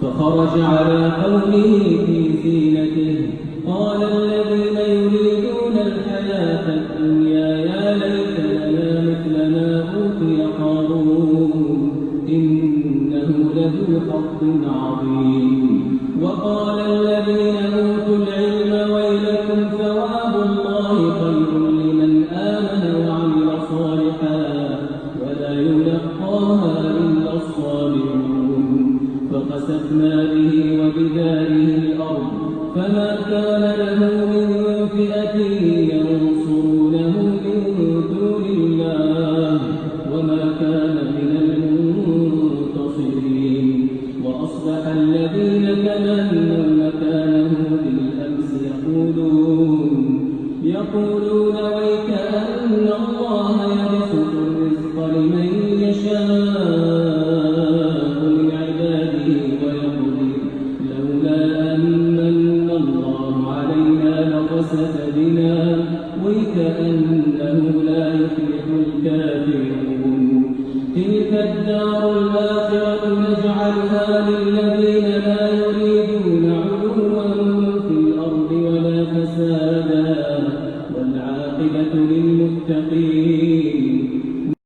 فخرج على قومه في زينته قال الذين يريدون الحياة الدنيا يا ليت لنا مثل ما أوتي قارون إنه لذو حظ عظيم. وقال الذين أوتوا العلم ويلكم ثواب الله خير لمن آمن وعمل صالحا ولا يلقاها إلا الصابرون. فخسفنا به وبداره الأرض فما كان له من فئة ينصرونه من دون الله وما كان من المنتصرين. وأصبح الذين تمنوا مكانه بالأمس يقولون ويكأن الله يبسط الرزق لمن يشاء من عباده ويقدر لولا أن الله علينا لخسف بنا ويكأنه لا يفلح الكافرون. تلك الدار الآخرة نجعلها للذين